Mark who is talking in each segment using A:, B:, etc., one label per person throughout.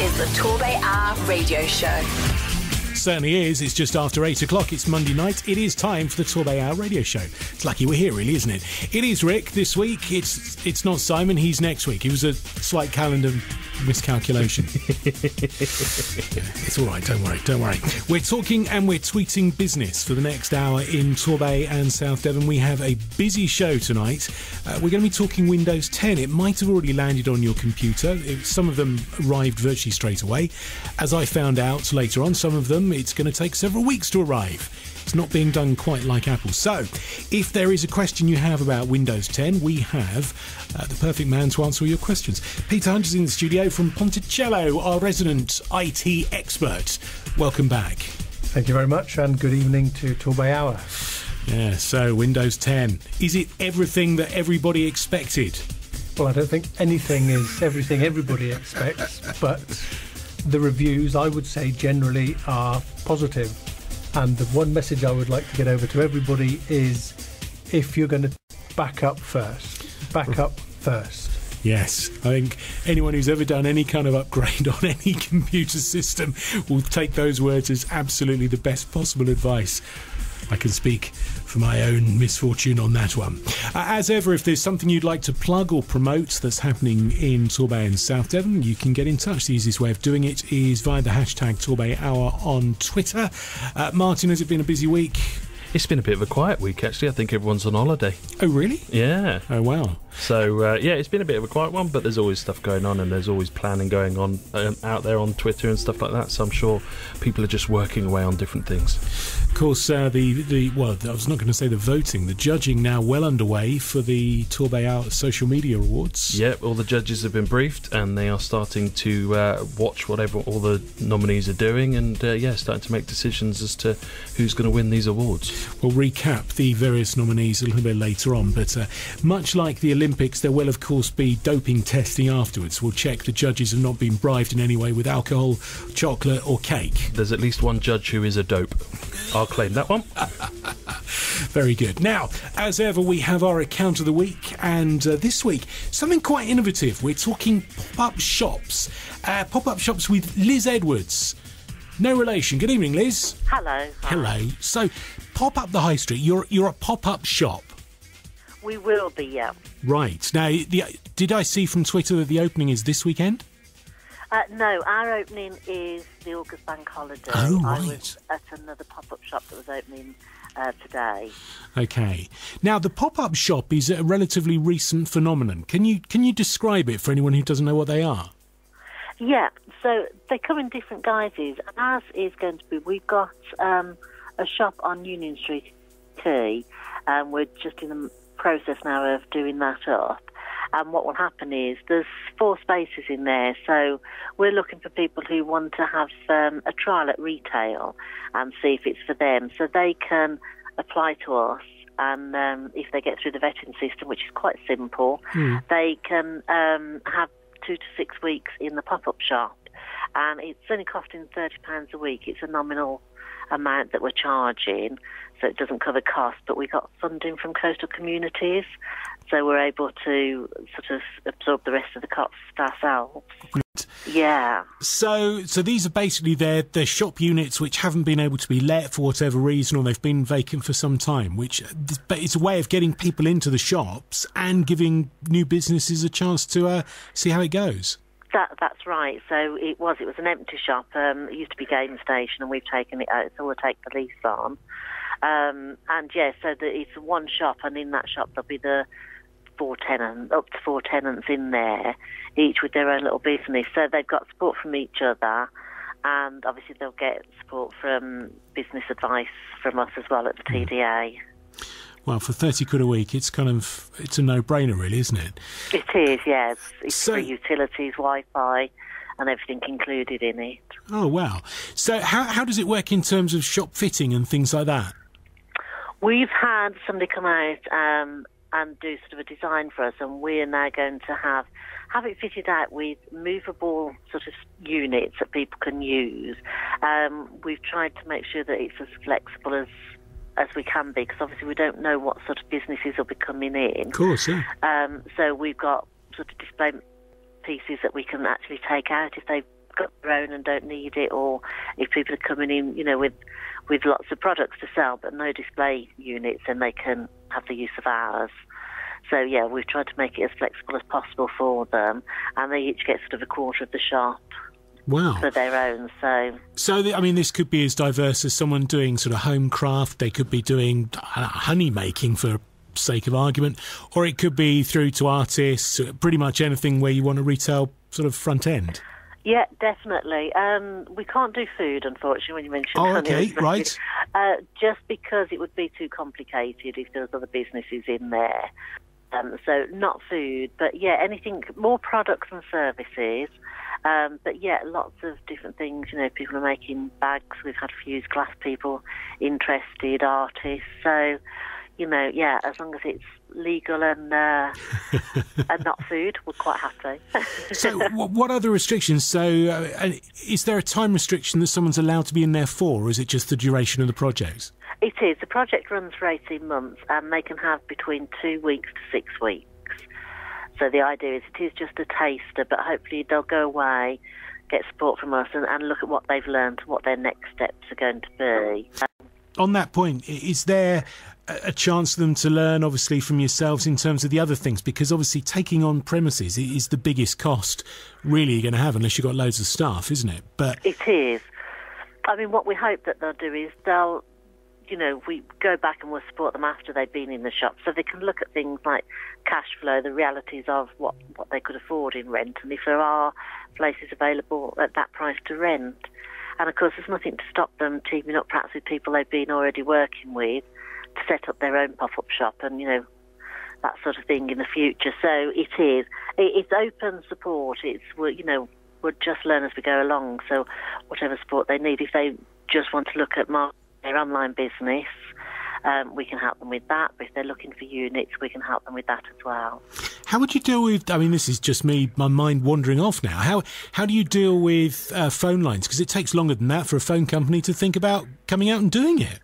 A: is the TorbayHour radio show.
B: Certainly is. It's just after 8 o'clock. It's Monday night. It is time for the TorbayHour radio show. It's lucky we're here, really, isn't it? It is Rick this week. It's not Simon. He's next week. It was a slight calendar miscalculation. It's all right. Don't worry. We're talking and we're tweeting business for the next hour in Torbay and South Devon. We have a busy show tonight. We're going to be talking Windows 10. It might have already landed on your computer. Some of them arrived virtually straight away. As I found out later on, some of them it's going to take several weeks to arrive. It's not being done quite like Apple. So, if there is a question you have about Windows 10, we have the perfect man to answer all your questions. Peter Hunt is in the studio from Ponticello, our resident IT expert. Welcome back.
C: Thank you very much, and good evening to TorbayHour.
B: Yeah, so Windows 10. Is it everything that everybody expected?
C: Well, I don't think anything is everything everybody expects, but the reviews, I would say, generally are positive. And the one message I would like to get over to everybody is, if you're going to back up first.
B: Yes, I think anyone who's ever done any kind of upgrade on any computer system will take those words as absolutely the best possible advice. I can speak for my own misfortune on that one. As ever, if there's something you'd like to plug or promote that's happening in Torbay and South Devon, you can get in touch. The easiest way of doing it is via the hashtag TorbayHour on Twitter. Martin, has it been a busy week?
D: It's been a bit of a quiet week, actually. I think everyone's on holiday.
B: Oh, really?
D: Yeah.
B: Oh, wow.
D: So, it's been a bit of a quiet one, but there's always stuff going on, and there's always planning going on out there on Twitter and stuff like that, so I'm sure people are just working away on different things.
B: Of course, I was not going to say the voting, the judging now well underway for the TorbayHour Social Media Awards.
D: Yep, all the judges have been briefed, and they are starting to watch whatever all the nominees are doing, and, starting to make decisions as to who's going to win these awards.
B: We'll recap the various nominees a little bit later on, but much like the Olympics, there will of course be doping testing afterwards. We'll check the judges have not been bribed in any way with alcohol, chocolate or cake.
D: There's at least one judge who is a dope. I'll claim that one.
B: Very good. Now, as ever, we have our account of the week, and this week, something quite innovative. We're talking pop-up shops. Pop-up shops with Liz Edwards. No relation. Good evening, Liz.
E: Hello. Hi.
B: Hello. So, pop up the high street. You're a pop-up shop.
E: We will be, yeah.
B: Right. Now, did I see from Twitter that the opening is this weekend?
E: No, our opening is the August Bank holiday.
B: Oh, right.
E: I was at another pop-up shop that was opening today.
B: Okay. Now, the pop-up shop is a relatively recent phenomenon. Can you describe it for anyone who doesn't know what they are?
E: Yeah, so they come in different guises. And ours is going to be, we've got a shop on Union Street T, and we're just in the process now of doing that up. And what will happen is there's 4 spaces in there, so we're looking for people who want to have a trial at retail and see if it's for them. So they can apply to us, and if they get through the vetting system, which is quite simple, they can have 2 to 6 weeks in the pop-up shop. And it's only costing £30 a week. It's a nominal amount that we're charging, so it doesn't cover costs, but we got funding from coastal communities, so we're able to sort of absorb the rest of the costs ourselves.
B: Right.
E: Yeah.
B: So these are basically their shop units which haven't been able to be let for whatever reason, or they've been vacant for some time, which it's a way of getting people into the shops and giving new businesses a chance to see how it goes.
E: That's right. So it was an empty shop. It used to be Game Station, and we've taken it out, so we'll take the lease on. It's one shop, and in that shop there'll be up to 4 tenants in there, each with their own little business. So they've got support from each other, and obviously they'll get support from business advice from us as well at the TDA.
B: Well, for 30 quid a week, it's a no-brainer, really, isn't it?
E: It is, yes. It's free utilities, Wi-Fi, and everything included in it.
B: Oh, wow. So how does it work in terms of shop fitting and things like that?
E: We've had somebody come out and do sort of a design for us, and we're now going to have it fitted out with movable sort of units that people can use. We've tried to make sure that it's as flexible as we can be, because obviously we don't know what sort of businesses will be coming in.
B: Of course, yeah.
E: So we've got sort of display pieces that we can actually take out if they've got their own and don't need it, or if people are coming in, with lots of products to sell but no display units, then they can have the use of ours. So, yeah, we've tried to make it as flexible as possible for them, and they each get sort of a quarter of the shop.
B: Wow.
E: For their own, so...
B: this could be as diverse as someone doing sort of home craft. They could be doing honey making, for sake of argument, or it could be through to artists, pretty much anything where you want a retail sort of front end.
E: Yeah, definitely. We can't do food, unfortunately, when you mentioned honey.
B: Okay, right.
E: Just because it would be too complicated if there was other businesses in there. So not food, but, yeah, anything, more products and services. But, yeah, lots of different things. People are making bags. We've had fused glass people interested, artists. So, yeah, as long as it's legal and not food, we're quite happy.
B: So what are the restrictions? So is there a time restriction that someone's allowed to be in there for, or is it just the duration of the project?
E: It is. The project runs for 18 months, and they can have between 2 weeks to 6 weeks. So the idea is it is just a taster, but hopefully they'll go away, get support from us, and look at what they've learned, what their next steps are going to be.
B: On that point, is there a chance for them to learn, obviously, from yourselves in terms of the other things? Because obviously taking on premises is the biggest cost really you're going to have, unless you've got loads of staff, isn't it? But
E: it is. I mean, what we hope that they'll do is we go back and we'll support them after they've been in the shop, so they can look at things like cash flow, the realities of what they could afford in rent, and if there are places available at that price to rent. And, of course, there's nothing to stop them teaming up perhaps with people they've been already working with to set up their own pop-up shop and, that sort of thing in the future. So it is. It's open support. We'll just learn as we go along. So whatever support they need, if they just want to look at their online business, we can help them with that. But if they're looking for units, we can help them with that as well.
B: How would you deal with, this is just me, my mind wandering off now. How do you deal with phone lines? Because it takes longer than that for a phone company to think about coming out and doing it.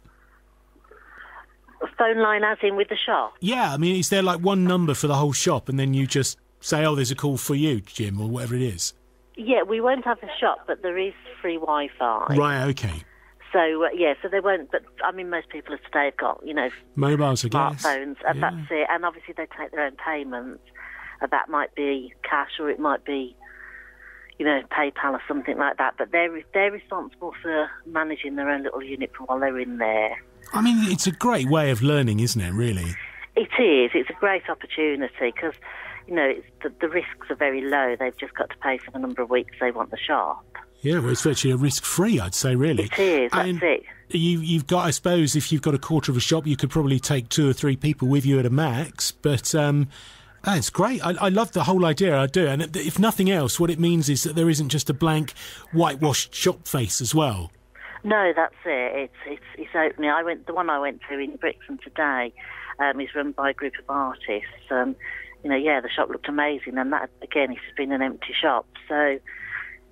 E: A phone line as in with the shop?
B: Yeah, is there like one number for the whole shop and then you just say, oh, there's a call for you, Jim, or whatever it is?
E: Yeah, we won't have a shop, but there is free Wi-Fi.
B: Right, okay.
E: So, so they won't, but, most people of today have got,
B: mobiles, I guess.
E: Smartphones, and that's it. And obviously they take their own payments. That might be cash or it might be, PayPal or something like that. But they're responsible for managing their own little unit for while they're in there.
B: It's a great way of learning, isn't it, really?
E: It is. It's a great opportunity because, the risks are very low. They've just got to pay for the number of weeks they want the shop.
B: Yeah, well, it's virtually a risk-free, I'd say, really.
E: It is, that's it.
B: You've got, I suppose, if you've got a quarter of a shop, you could probably take 2 or 3 people with you at a max, but it's great. I love the whole idea, I do. And if nothing else, what it means is that there isn't just a blank whitewashed shop face as well.
E: No, that's it. It's opening. The one I went to in Brixton today is run by a group of artists. The shop looked amazing, and that, again, it's been an empty shop, so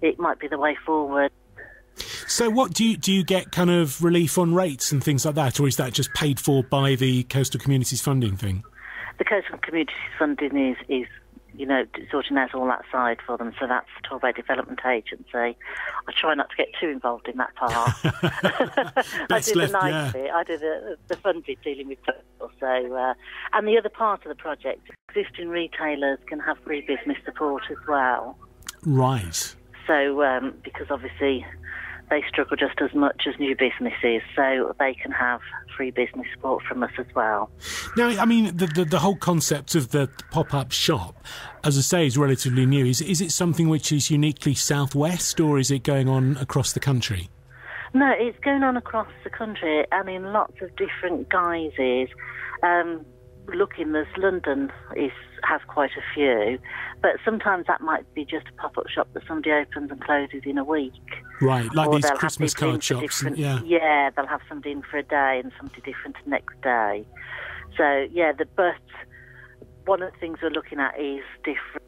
E: it might be the way forward.
B: So what do you get kind of relief on rates and things like that, or is that just paid for by the Coastal Communities Funding thing?
E: The Coastal Communities Funding is sorting out all that side for them, so that's the Torbay Development Agency. I try not to get too involved in that part. I do the nice bit. I do the fun bit dealing with people. So, and the other part of the project, existing retailers can have free business support as well.
B: Right.
E: So, because obviously they struggle just as much as new businesses, so they can have free business support from us as well.
B: Now, the whole concept of the pop-up shop, as I say, is relatively new. Is it something which is uniquely southwest, or is it going on across the country?
E: No, it's going on across the country and in lots of different guises. There's London has quite a few, but sometimes that might be just a pop-up shop that somebody opens and closes in a week.
B: Right, like these Christmas card shops.
E: Yeah, they'll have somebody in for a day and somebody different the next day. So, but one of the things we're looking at is different,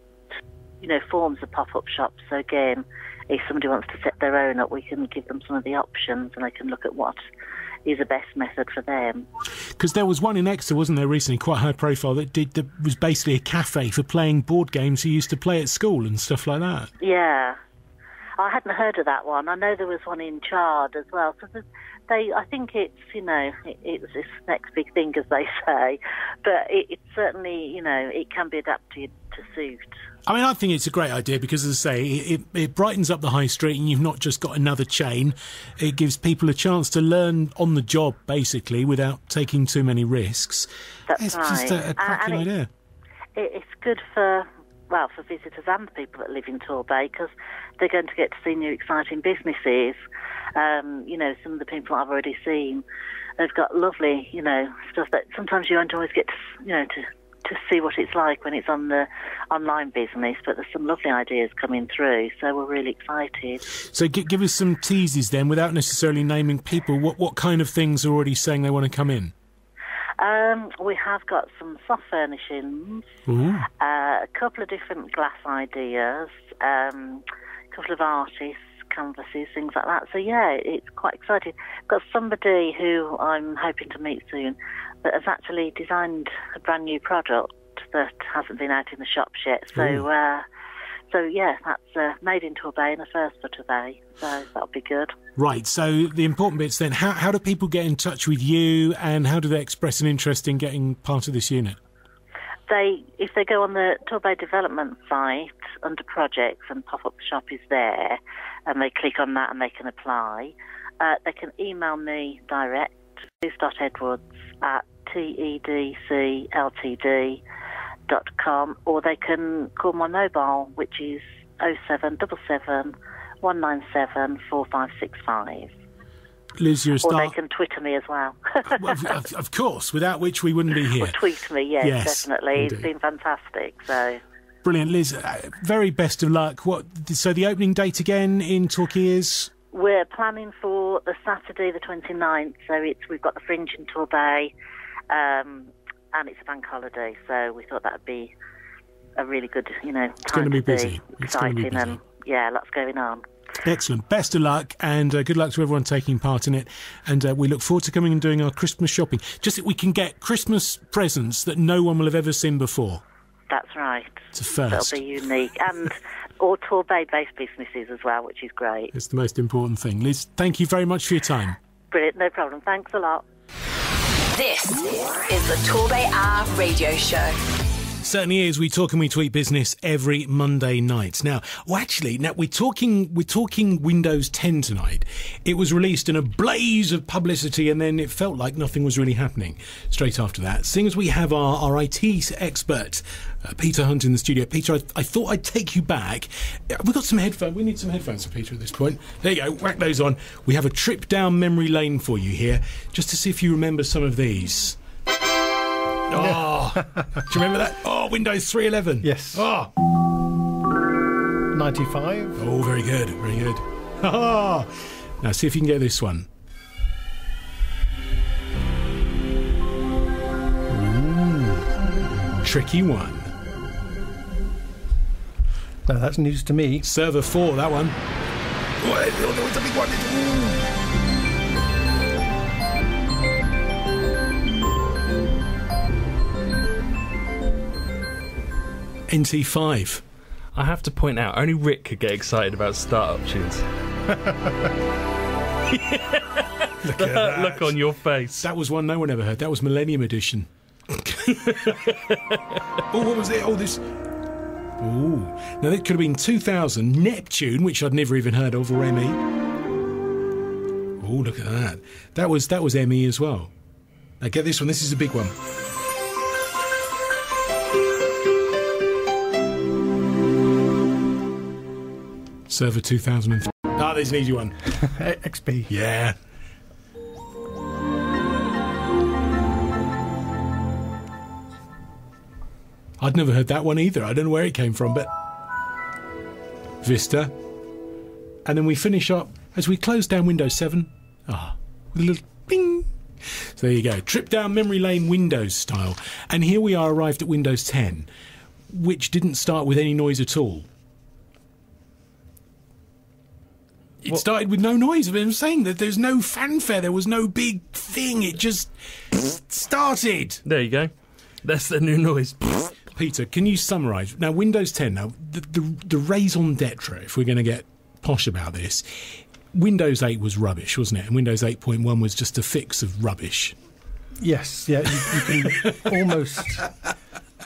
E: forms of pop-up shops. So again, if somebody wants to set their own up, we can give them some of the options and they can look at what is the best method for them. Because
B: there was one in Exeter, wasn't there, recently, quite high profile, that was basically a cafe for playing board games you used to play at school and stuff like that.
E: Yeah. I hadn't heard of that one. I know there was one in Chard as well. So I think it's, it's this next big thing, as they say. But it's certainly, it can be adapted to suit.
B: I mean, I think it's a great idea because, as I say, it brightens up the high street and you've not just got another chain. It gives people a chance to learn on the job, basically, without taking too many risks.
E: That's right.
B: It's just a cracking idea.
E: It's good for visitors and the people that live in Torbay, because they're going to get to see new exciting businesses. Some of the people I've already seen, they've got lovely, stuff that sometimes you don't always get to see what it's like when it's on the online business, but there's some lovely ideas coming through, so we're really excited. So
B: give us some teases then, without necessarily naming people. What kind of things are already saying they want to come in?
E: We have got some soft furnishings, a couple of different glass ideas, a couple of artists, canvases, things like that. So yeah, it's quite exciting. I've got somebody who I'm hoping to meet soon that has actually designed a brand new product that hasn't been out in the shops yet. So yeah, that's made in Torbay and a first for Torbay, so that'll be good. Right, so the important bits then, how do people get in touch with you and how do they express an interest in getting part of this unit? If they go on the Torbay development site under projects and pop-up shop is there, and they click on that and they can apply, they can email me direct, liz.edwards@tedcltd.com, or they can call my mobile, which is 0777 197 4565. Liz, you're a star. Or they can Twitter me as well. Of course, without which we wouldn't be here. Or tweet me, yes, definitely. Indeed. It's been fantastic. So brilliant, Liz. Very best of luck. So the opening date again in Torquay is? We're planning for the Saturday the 29th. So we've got the Fringe in Torbay, and it's a bank holiday. So we thought that would be a really good, time. It's going to be busy. It's going to be busy. And lots going on. Excellent. Best of luck, and good luck to everyone taking part in it. And we look forward to coming and doing our Christmas shopping. Just that we can get Christmas presents that no one will have ever seen before. That's right. It's a first. That'll be unique. And all Torbay-based businesses as well, which is great. It's the most important thing. Liz, thank you very much for your time. Brilliant. No problem. Thanks a lot.
A: This is the TorbayHour radio show.
B: Certainly is. We talk and we tweet business every Monday night. Now we're talking Windows 10 tonight. It was released in a blaze of publicity, and then it felt like nothing was really happening straight after that. Seeing as we have our IT expert, Peter Hunt, in the studio. Peter, I thought I'd take you back. We've got some headphones. We need some headphones for Peter at this point. There you go. Whack those on. We have a trip down memory lane for you here, just to see if you remember some of these. Oh, do you remember that? Oh, Windows 3.11. Yes. Oh. 95. Oh, very good, very good. Oh. Now, see if you can get this one. Ooh. Tricky one.
C: No, that's news to me.
B: Server 4, that one. Oh, it's a big one. Ooh. NT5.
D: I have to point out, only Rick could get excited about startup tunes.
B: Look at that.
D: Look on your face.
B: That was one no one ever heard. That was Millennium Edition. Oh, what was it? Oh, this. Oh, now that could have been 2000 Neptune, which I'd never even heard of, or ME. Oh, look at that. That was ME as well. Now get this one. This is a big one. Server 2003. Ah, there's an easy one.
C: XP.
B: Yeah. I'd never heard that one either. I don't know where it came from, but Vista. And then we finish up as we close down Windows 7. Ah, with a little bing. So there you go. Trip down memory lane Windows style. And here we are, arrived at Windows 10, which didn't start with any noise at all. It started with no noise. I'm saying that there's no fanfare. There was no big thing. It just started.
D: There you go. That's the new noise.
B: Peter, can you summarise? Now, Windows 10, now, the raison d'etre, if we're going to get posh about this. Windows 8 was rubbish, wasn't it? And Windows 8.1 was just a fix of rubbish.
C: Yes, yeah, you can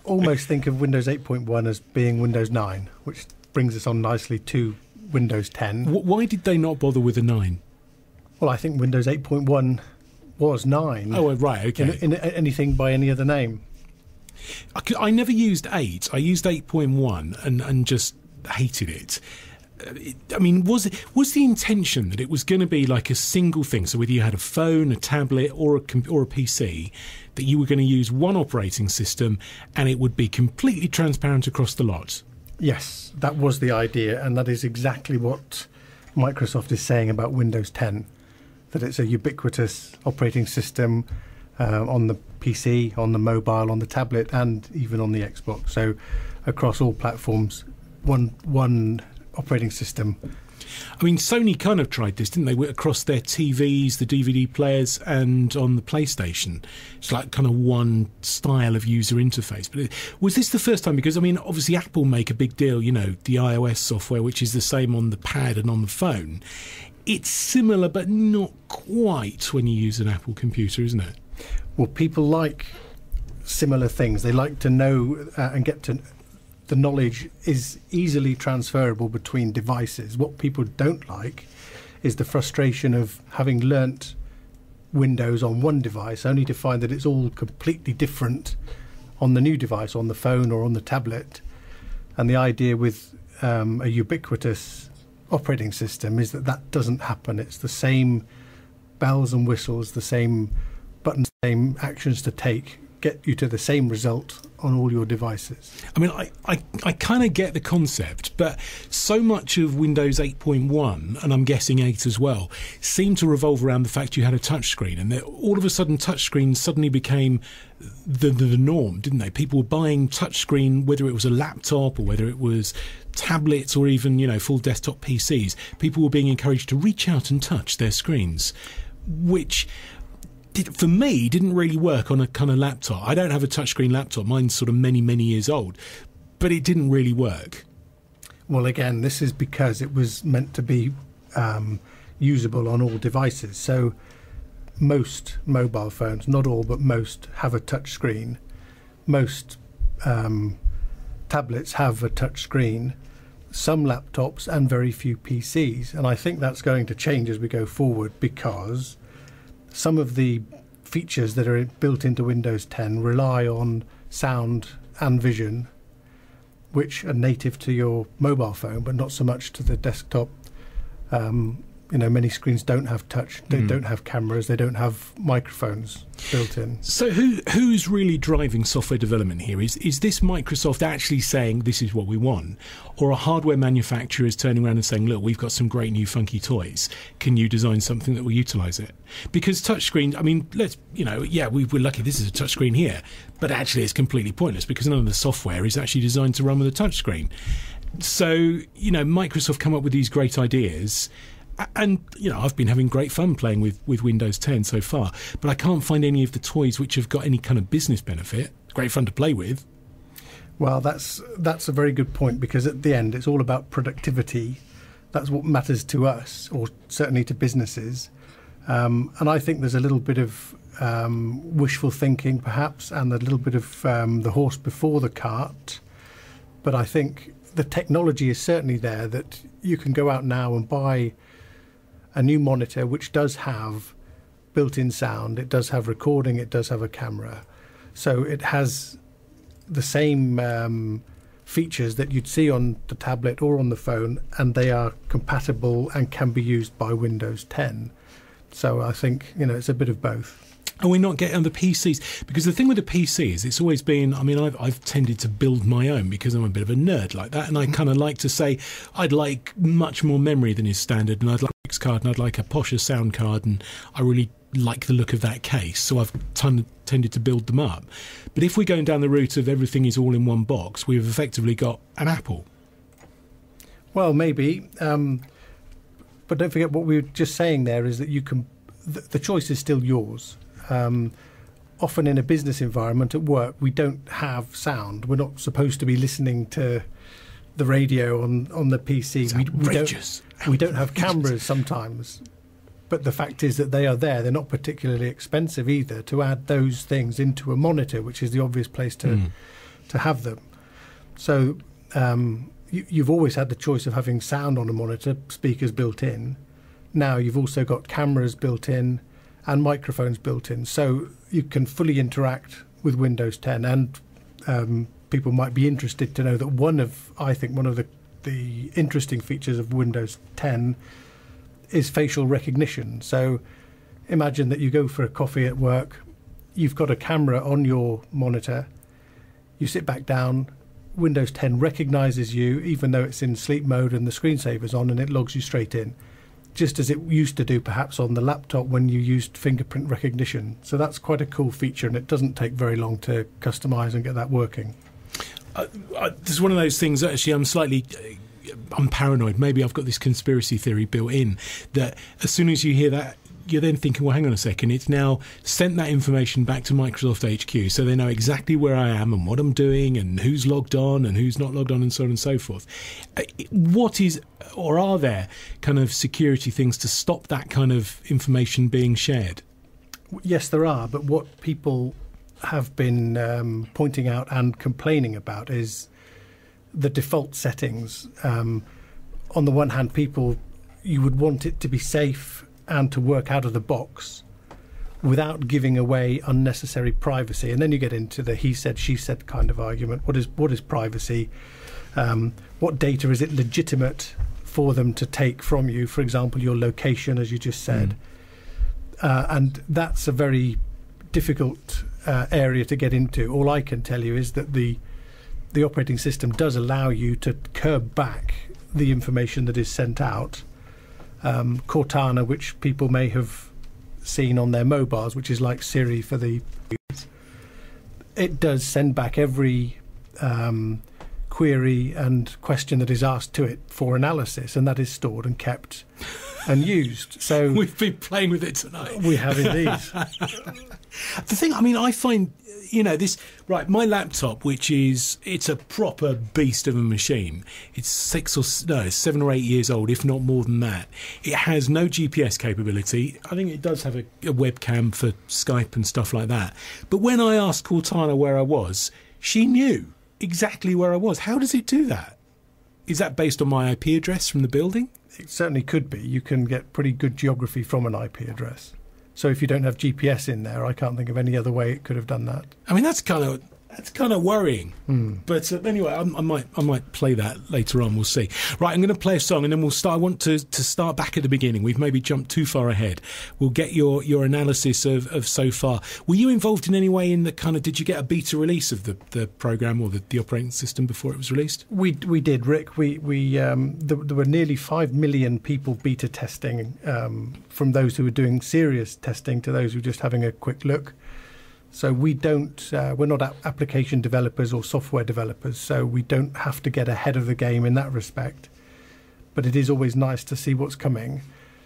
C: almost think of Windows 8.1 as being Windows 9, which brings us on nicely to Windows 10.
B: Why did they not bother with a 9?
C: Well, I think Windows 8.1 was 9.
B: Oh, right, okay.
C: In anything by any other name.
B: I never used 8. I used 8.1 and just hated it. I mean, was the intention that it was going to be like a single thing? So whether you had a phone, a tablet, or a PC, that you were going to use one operating system, and it would be completely transparent across the lot.
C: Yes, that was the idea, and that is exactly what Microsoft is saying about Windows 10. That it's a ubiquitous operating system on the PC, on the mobile, on the tablet, and even on the Xbox. So across all platforms, one operating system.
B: I mean, Sony kind of tried this, didn't they? Across their TVs, the DVD players, and on the PlayStation. It's like kind of one style of user interface. But was this the first time? Because, I mean, obviously Apple make a big deal, you know, the iOS software, which is the same on the pad and on the phone. It's similar, but not quite when you use an Apple computer, isn't it?
C: Well, people like similar things. They like to know and get to... The knowledge is easily transferable between devices. What people don't like is the frustration of having learnt Windows on one device only to find that it's all completely different on the new device, on the phone or on the tablet. And the idea with a ubiquitous operating system is that doesn't happen. It's the same bells and whistles, the same buttons, same actions to take, get you to the same result on all your devices.
B: I mean, I kind of get the concept, but so much of Windows 8.1, and I'm guessing 8 as well, seemed to revolve around the fact you had a touchscreen, and that all of a sudden touchscreens suddenly became the norm, didn't they? People were buying touchscreen, whether it was a laptop or whether it was tablets or even, you know, full desktop PCs. People were being encouraged to reach out and touch their screens, which... for me, didn't really work on a kind of laptop. I don't have a touchscreen laptop. Mine's sort of many, many years old. But it didn't really work.
C: Well, again, this is because it was meant to be usable on all devices. So most mobile phones, not all, but most, have a touchscreen. Most tablets have a touchscreen. Some laptops and very few PCs. And I think that's going to change as we go forward, because... some of the features that are built into Windows 10 rely on sound and vision, which are native to your mobile phone, but not so much to the desktop. You know, many screens don't have touch, they don't have cameras, they don't have microphones built in.
B: So who's really driving software development here? Is this Microsoft actually saying this is what we want? Or are hardware manufacturers turning around and saying, look, we've got some great new funky toys. Can you design something that will utilise it? Because touchscreens, I mean, we're lucky this is a touchscreen here, but actually it's completely pointless because none of the software is actually designed to run with a touchscreen. So, you know, Microsoft come up with these great ideas. And, you know, I've been having great fun playing with Windows 10 so far, but I can't find any of the toys which have got any kind of business benefit. It's great fun to play with.
C: Well, that's a very good point, because at the end it's all about productivity. That's what matters to us, or certainly to businesses. And I think there's a little bit of wishful thinking, perhaps, and a little bit of the horse before the cart. But I think the technology is certainly there, that you can go out now and buy a new monitor which does have built-in sound, it does have recording, it does have a camera. So it has the same features that you'd see on the tablet or on the phone, and they are compatible and can be used by Windows 10. So I think, you know, it's a bit of both.
B: And we're not getting on the PCs, because the thing with the PC is it's always been, I mean, I've tended to build my own because I'm a bit of a nerd like that, and I kind of like to say I'd like much more memory than is standard, and I'd like a graphics card, and I'd like a posher sound card, and I really like the look of that case, so I've tended to build them up. But if we're going down the route of everything is all in one box, we've effectively got an Apple.
C: Well, maybe, but don't forget what we were just saying there is that you can, the choice is still yours. Often in a business environment at work, we don't have sound. We're not supposed to be listening to the radio on the PC. We don't have cameras sometimes, but the fact is that they are there. They're not particularly expensive either to add those things into a monitor, which is the obvious place to have them. So you've always had the choice of having sound on a monitor, speakers built in. Now you've also got cameras built in and microphones built in, so you can fully interact with Windows 10. And people might be interested to know that one of the interesting features of Windows 10 is facial recognition. So imagine that you go for a coffee at work, you've got a camera on your monitor, you sit back down, Windows 10 recognises you even though it's in sleep mode and the screensaver's on, and it logs you straight in, just as it used to do perhaps on the laptop when you used fingerprint recognition. So that's quite a cool feature, and it doesn't take very long to customise and get that working.
B: This is one of those things, actually, I'm paranoid. Maybe I've got this conspiracy theory built in that as soon as you hear that, you're then thinking, well, hang on a second, it's now sent that information back to Microsoft HQ, so they know exactly where I am and what I'm doing and who's logged on and who's not logged on and so on and so forth. What is, or are there kind of security things to stop that kind of information being shared?
C: Yes, there are, but what people have been pointing out and complaining about is the default settings. On the one hand, you would want it to be safe and to work out of the box without giving away unnecessary privacy. And then you get into the he said, she said kind of argument. What is privacy? What data is it legitimate for them to take from you? For example, your location, as you just said. And that's a very difficult area to get into. All I can tell you is that the operating system does allow you to curb back the information that is sent out. Cortana, which people may have seen on their mobiles, which is like Siri for the... It does send back every query and question that is asked to it for analysis, and that is stored and kept and used. So
B: we've been playing with it tonight.
C: We have indeed.
B: The thing, I find, this, right, my laptop, it's a proper beast of a machine. It's 7 or 8 years old, if not more than that. It has no GPS capability. I think it does have a webcam for Skype and stuff like that. But when I asked Cortana where I was, she knew exactly where I was. How does it do that? Is that based on my IP address from the building?
C: It certainly could be. You can get pretty good geography from an IP address. So if you don't have GPS in there, I can't think of any other way it could have done that. That's
B: kind of worrying. But anyway, I might play that later on. We'll see. Right, I'm going to play a song and then we'll start. I want to start back at the beginning. We've maybe jumped too far ahead. We'll get your analysis of so far. Were you involved in any way in the kind of? Did you get a beta release of the program or the operating system before it was released?
C: We did, Rick. There were nearly 5 million people beta testing, from those who were doing serious testing to those who were just having a quick look. So we're not application developers or software developers, so we don't have to get ahead of the game in that respect. But it is always nice to see what's coming.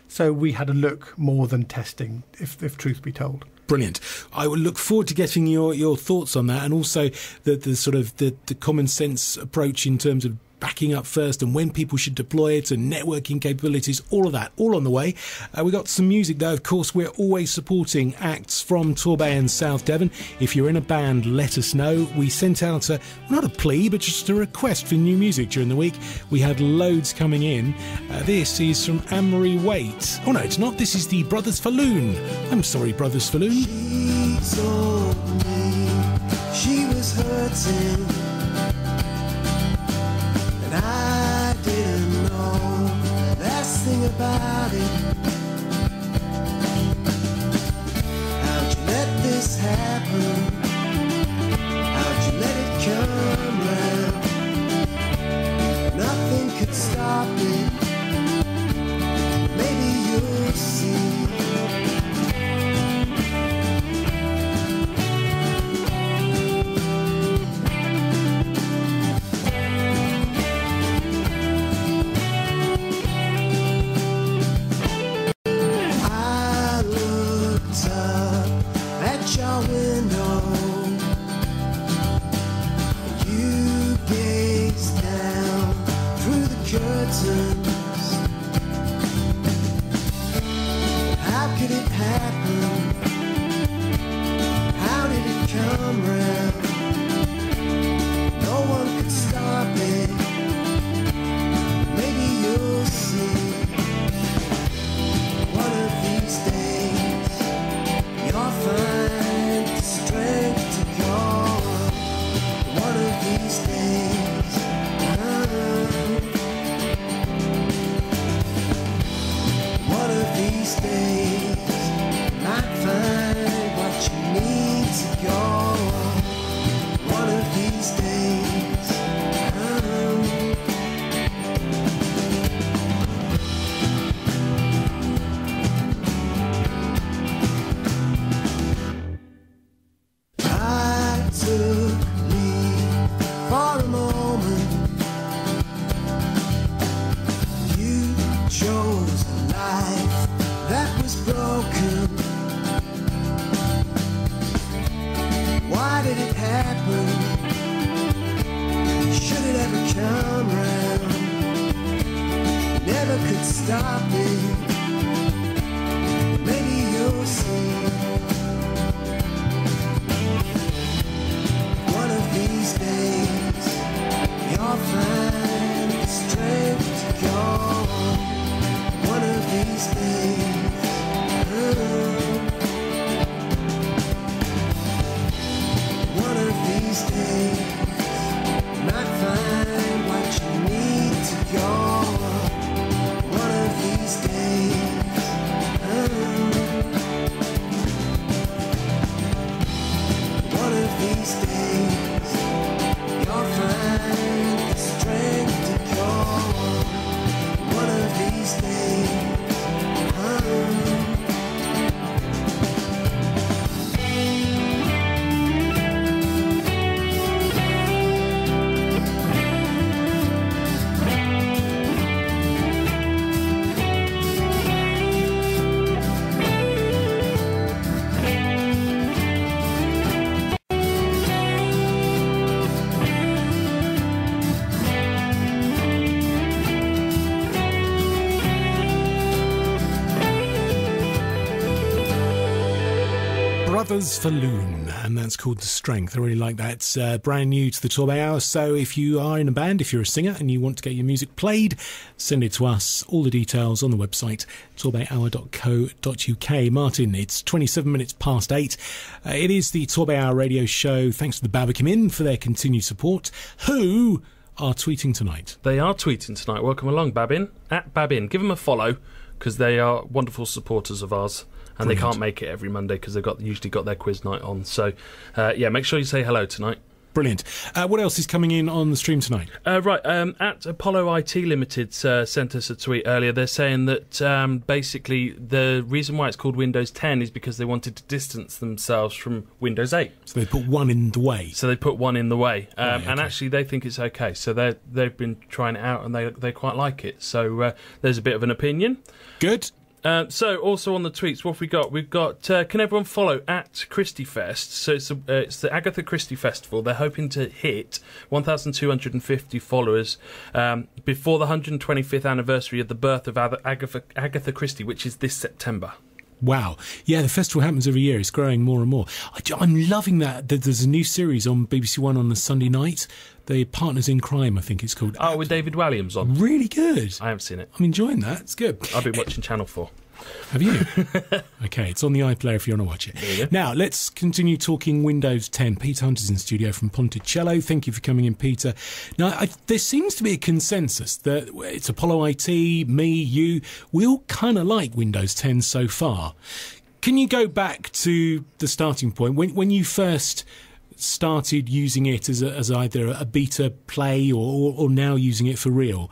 C: So we had a look more than testing, if truth be told.
B: Brilliant. I will look forward to getting your thoughts on that, and also the sort of the common sense approach in terms of backing up first and when people should deploy it and networking capabilities, all of that, all on the way. We got some music though. Of course, we're always supporting acts from Torbay and South Devon. If you're in a band, let us know. We sent out not a plea, but just a request for new music during the week. We had loads coming in. This is from Anne-Marie Waite. Oh no, it's not. This is the Brothers Falloon. I'm sorry, Brothers Falloon.
F: She told me she was hurting, and I didn't know the best thing about it. How'd you let this happen? How'd you let it come round? Nothing could stop it. Maybe you'll see. Window, you gaze down curtains. How could it happen? How did it come round? No one could stop it. Maybe you'll see. One of these days you'll find the strength to go on. One of these days, one of these days, you might find what you need to go on. One of these days, I took leave for a moment. You chose a life that was broken. Why did it happen? Should it ever come round? Never could stop it. Maybe you'll see. One of these days, you'll find the strength to go on. One of these days, one of these days, you might find what you need to go on. One of these days, one of these days, you'll find the strength to go on. One of these days,
B: Brothers for Loon, and that's called The Strength. I really like that. It's brand new to the Torbay Hour, so if you are in a band, if you're a singer and you want to get your music played, send it to us. All the details on the website, torbayhour.co.uk. Martin, it's 27 minutes past 8. It is the Torbay Hour radio show. Thanks to the Babakim Inn for their continued support. Who are tweeting tonight?
D: They are tweeting tonight. Welcome along, Babin. At Babin. Give them a follow, because they are wonderful supporters of ours. And
B: Brilliant.
D: They can't make it every Monday because they've usually got their quiz night on. So, make sure you say hello tonight.
B: Brilliant. What else is coming in on the stream tonight?
D: At Apollo IT Limited sent us a tweet earlier. They're saying that basically the reason why it's called Windows 10 is because they wanted to distance themselves from Windows 8.
B: So they put one in the way.
D: And actually they think it's okay. So they've been trying it out and they quite like it. So there's a bit of an opinion.
B: Good.
D: So also on the tweets, what have we got? We've got can everyone follow at Christie Fest? So it's the Agatha Christie Festival. They're hoping to hit 1,250 followers before the 125th anniversary of the birth of Agatha Christie, which is this September.
B: Wow. Yeah, the festival happens every year. It's growing more and more. I'm loving that. There's a new series on BBC One on the Sunday night. The Partners in Crime, I think it's called.
D: Oh, with David Walliams on.
B: Really good.
D: I haven't seen it.
B: I'm enjoying that. It's good.
D: I've been watching Channel 4.
B: Have you? Okay, it's on the iPlayer if you want to watch it.
D: There you go.
B: Now, let's continue talking Windows 10. Peter Hunter's in studio from Ponticello. Thank you for coming in, Peter. Now, there seems to be a consensus that it's Apollo IT, me, you, we all kind of like Windows 10 so far. Can you go back to the starting point? When you first started using it as either a beta play or now using it for real,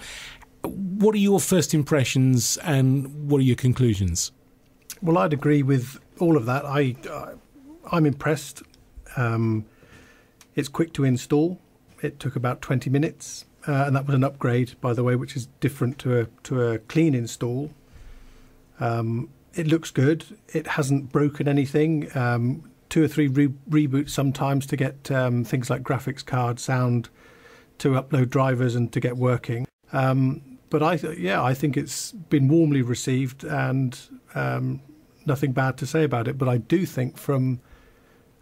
B: what are your first impressions and what are your conclusions?
C: Well, I'd agree with all of that. I'm impressed. It's quick to install. It took about 20 minutes, and that was an upgrade, by the way, which is different to a clean install. It looks good. It hasn't broken anything. 2 or 3 reboots sometimes to get things like graphics card, sound, to upload drivers and to get working. But I think it's been warmly received, and nothing bad to say about it. But I do think from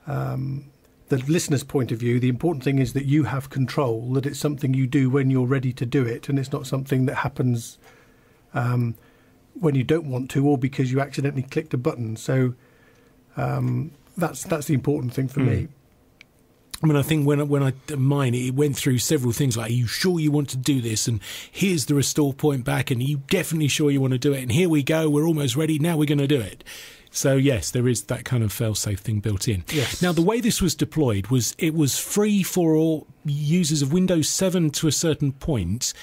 C: the listener's point of view, the important thing is that you have control, that it's something you do when you're ready to do it, and it's not something that happens when you don't want to, or because you accidentally clicked a button. So that's the important thing for me.
B: I mean, I think when I mine, it went through several things like, are you sure you want to do this? And here's the restore point back, and are you definitely sure you want to do it? And here we go, we're almost ready, now we're going to do it. So, yes, there is that kind of fail-safe thing built in.
C: Yes.
B: Now, the way this was deployed was it was free for all users of Windows 7 to a certain point,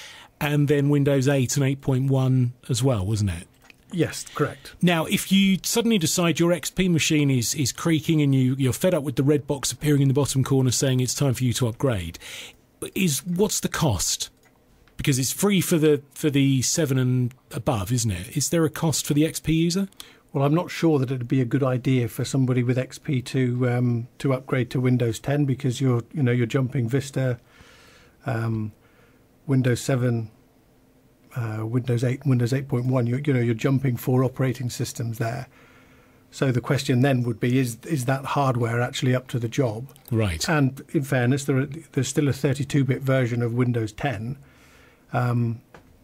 B: and then Windows 8 and 8.1 as well, wasn't it?
C: Yes, correct.
B: Now, if you suddenly decide your XP machine is creaking and you're fed up with the red box appearing in the bottom corner saying it's time for you to upgrade, what's the cost? Because it's free for the 7 and above, isn't it? Is there a cost for the XP user?
C: Well, I'm not sure that it'd be a good idea for somebody with XP to upgrade to Windows 10, because you're jumping Vista, Windows 7, Windows 8, Windows 8.1. You're jumping 4 operating systems there. So the question then would be: is that hardware actually up to the job?
B: Right.
C: And in fairness, there's still a 32-bit version of Windows 10.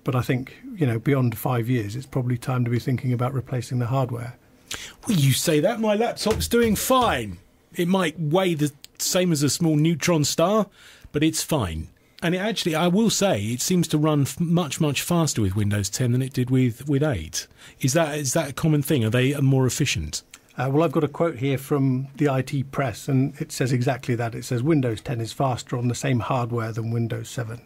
C: But I think, beyond 5 years, it's probably time to be thinking about replacing the hardware.
B: Well, you say that. My laptop's doing fine. It might weigh the same as a small neutron star, but it's fine. And it actually, I will say, it seems to run much, much faster with Windows 10 than it did with 8. Is that a common thing? Are they more efficient?
C: Well, I've got a quote here from the IT press, and it says exactly that. It says Windows 10 is faster on the same hardware than Windows 7.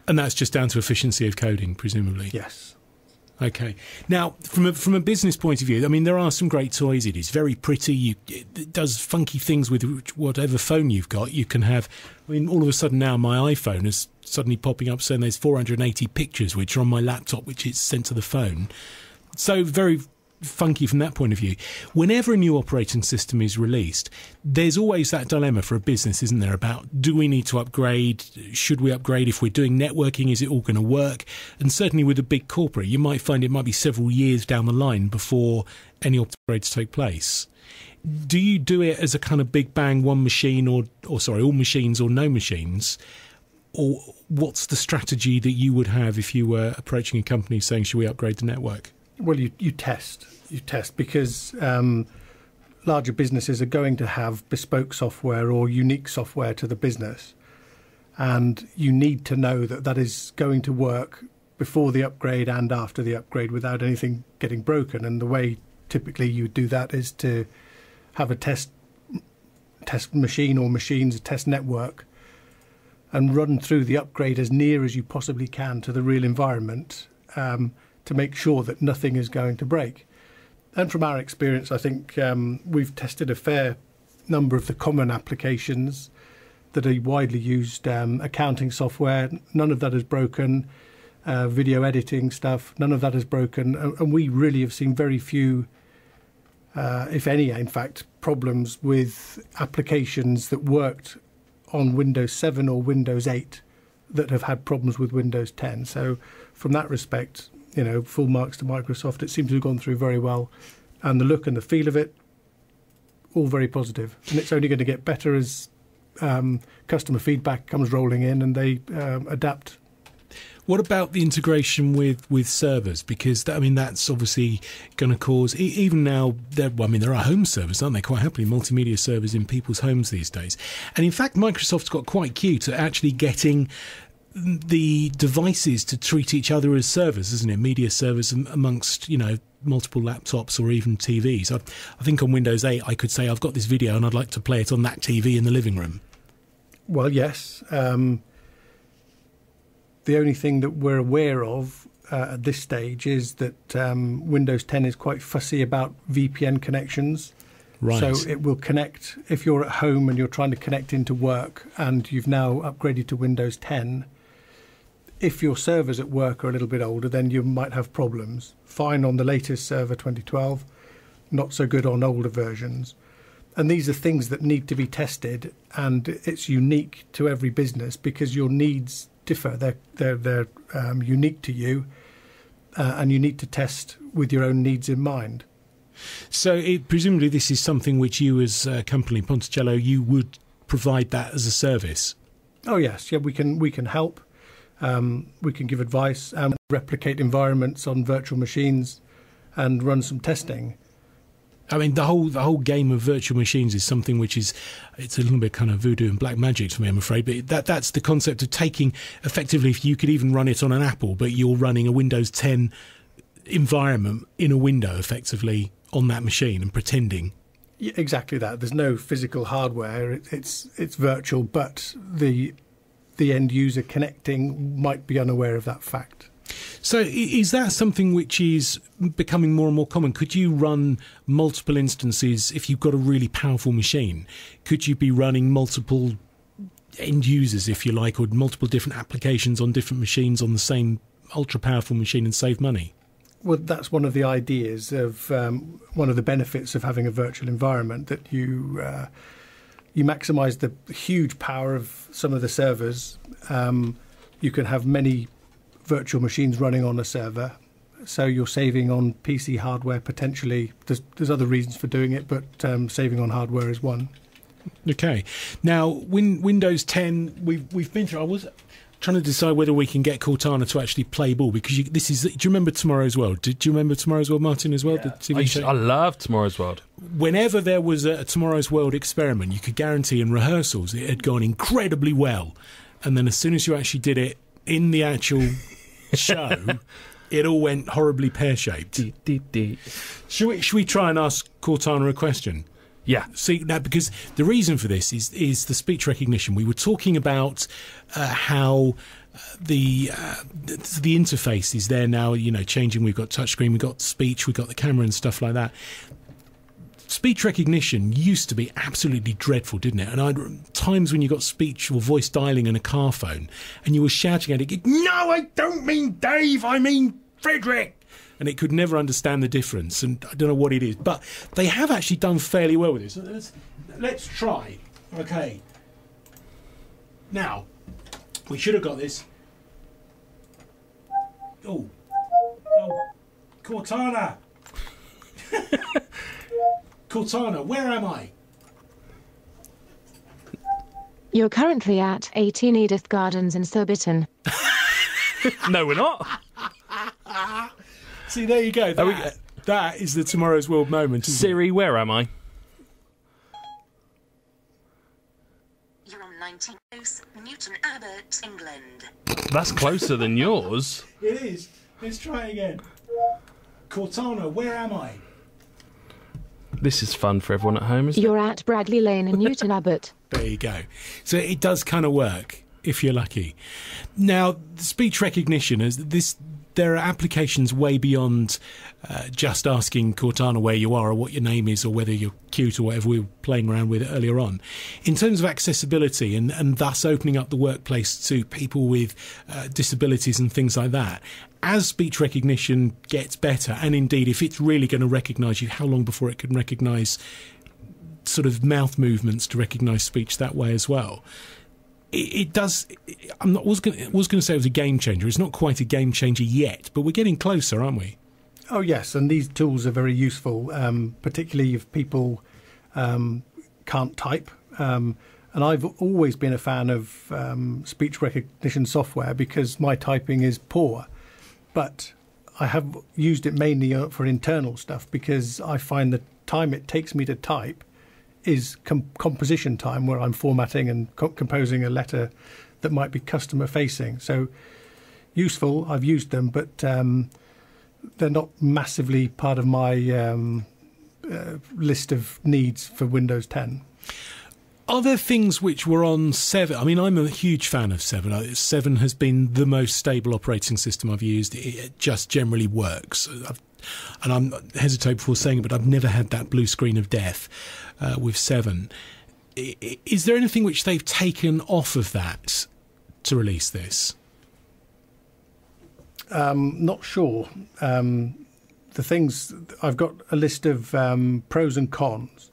B: And that's just down to efficiency of coding, presumably?
C: Yes.
B: Okay. Now, from a business point of view, I mean, there are some great toys. It is very pretty. It does funky things with whatever phone you've got. You can have, I mean, all of a sudden now my iPhone is suddenly popping up saying there's 480 pictures which are on my laptop, which is sent to the phone. So very funky from that point of view. Whenever a new operating system is released, there's always that dilemma for a business, isn't there, about do we need to upgrade? Should we upgrade? If we're doing networking, is it all going to work? And certainly with a big corporate, you might find it might be several years down the line before any upgrades take place. Do you do it as a kind of big bang, one machine or all machines or no machines? Or what's the strategy that you would have if you were approaching a company saying, should we upgrade the network?
C: Well, you test. You test because larger businesses are going to have bespoke software or unique software to the business. And you need to know that is going to work before the upgrade and after the upgrade without anything getting broken. And the way typically you do that is to have a test machine or machines, a test network, and run through the upgrade as near as you possibly can to the real environment to make sure that nothing is going to break. And from our experience, I think we've tested a fair number of the common applications that are widely used. Accounting software, none of that is broken. Video editing stuff, none of that is broken. And we really have seen very few, if any, in fact, problems with applications that worked on Windows 7 or Windows 8 that have had problems with Windows 10. So from that respect, full marks to Microsoft. It seems to have gone through very well. And the look and the feel of it, all very positive. And it's only going to get better as customer feedback comes rolling in and they adapt.
B: What about the integration with servers? Because, that's obviously going to cause, even now, there are home servers, aren't they? Quite happily, multimedia servers in people's homes these days. And in fact, Microsoft's got quite cute at actually getting the devices to treat each other as servers, isn't it? Media servers amongst, multiple laptops or even TVs. I think on Windows 8 I could say I've got this video and I'd like to play it on that TV in the living room.
C: Well, yes. The only thing that we're aware of at this stage is that Windows 10 is quite fussy about VPN connections.
B: Right.
C: So it will connect if you're at home and you're trying to connect into work and you've now upgraded to Windows 10. If your servers at work are a little bit older, then you might have problems. Fine on the latest server 2012, not so good on older versions. And these are things that need to be tested, and it's unique to every business because your needs differ. They're unique to you, and you need to test with your own needs in mind.
B: So presumably this is something which you as a company, Ponticello, you would provide that as a service?
C: Oh yes, yeah, we can help. We can give advice and replicate environments on virtual machines and run some testing.
B: I mean, the whole game of virtual machines is something which it's a little bit kind of voodoo and black magic to me, I'm afraid. But that's the concept of taking, effectively, if you could even run it on an Apple, but you're running a Windows 10 environment in a window, effectively, on that machine and pretending.
C: Yeah, exactly that. There's no physical hardware. It's virtual, but the end user connecting might be unaware of that fact.
B: So is that something which is becoming more and more common? Could you run multiple instances if you've got a really powerful machine? Could you be running multiple end users, if you like, or multiple different applications on different machines on the same ultra-powerful machine and save money?
C: Well, that's one of the ideas of one of the benefits of having a virtual environment, that you maximise the huge power of some of the servers. You can have many virtual machines running on a server, so you're saving on PC hardware potentially. There's other reasons for doing it, but saving on hardware is one.
B: Okay. Now, Windows 10, we've been through. I was trying to decide whether we can get Cortana to actually play ball, because do you remember Tomorrow's World? Do you remember Tomorrow's World, Martin, as well?
C: Yeah.
B: The TV show?
D: I love Tomorrow's World.
B: Whenever there was a Tomorrow's World experiment, you could guarantee in rehearsals it had gone incredibly well, and then as soon as you actually did it in the actual show, it all went horribly pear-shaped. Should we try and ask Cortana a question?
D: Yeah.
B: See, now, because the reason for this is the speech recognition. We were talking about how the interface is there now, changing. We've got touchscreen, we've got speech, we've got the camera and stuff like that. Speech recognition used to be absolutely dreadful, didn't it? And times when you got speech or voice dialing in a car phone and you were shouting at it, "No, I don't mean Dave, I mean Frederick." And it could never understand the difference, and I don't know what it is. But they have actually done fairly well with this. So let's try. Okay. Now, we should have got this. Oh, Cortana. Cortana, where am I?
G: You're currently at 18 Edith Gardens in Surbiton.
D: No, we're not.
B: See, there you go. That is the Tomorrow's World moment.
D: Siri, where am I?
H: You're on 19 Close, Newton Abbot, England.
D: That's closer than yours.
B: It is. Let's try again. Cortana, where am I?
D: This is fun for everyone at home, isn't it?
G: You're at Bradley Lane in Newton Abbot.
B: There you go. So it does kind of work, if you're lucky. Now, speech recognition, there are applications way beyond just asking Cortana where you are or what your name is or whether you're cute or whatever we were playing around with earlier on. In terms of accessibility and thus opening up the workplace to people with disabilities and things like that, as speech recognition gets better, and indeed if it's really going to recognise you, how long before it can recognise sort of mouth movements to recognise speech that way as well? It does. Was going to say it was a game changer. It's not quite a game changer yet, but we're getting closer, aren't we?
C: Oh yes, and these tools are very useful, particularly if people can't type. And I've always been a fan of speech recognition software because my typing is poor, but I have used it mainly for internal stuff because I find the time it takes me to type is composition time, where I'm formatting and composing a letter that might be customer facing. So useful, I've used them, but they're not massively part of my list of needs for Windows 10.
B: Are there things which were on 7? I mean, I'm a huge fan of 7. 7 has been the most stable operating system I've used. It just generally works. And I'm hesitate before saying it, but I've never had that blue screen of death with 7. Is there anything which they've taken off of that to release this?
C: Not sure. The things, I've got a list of pros and cons.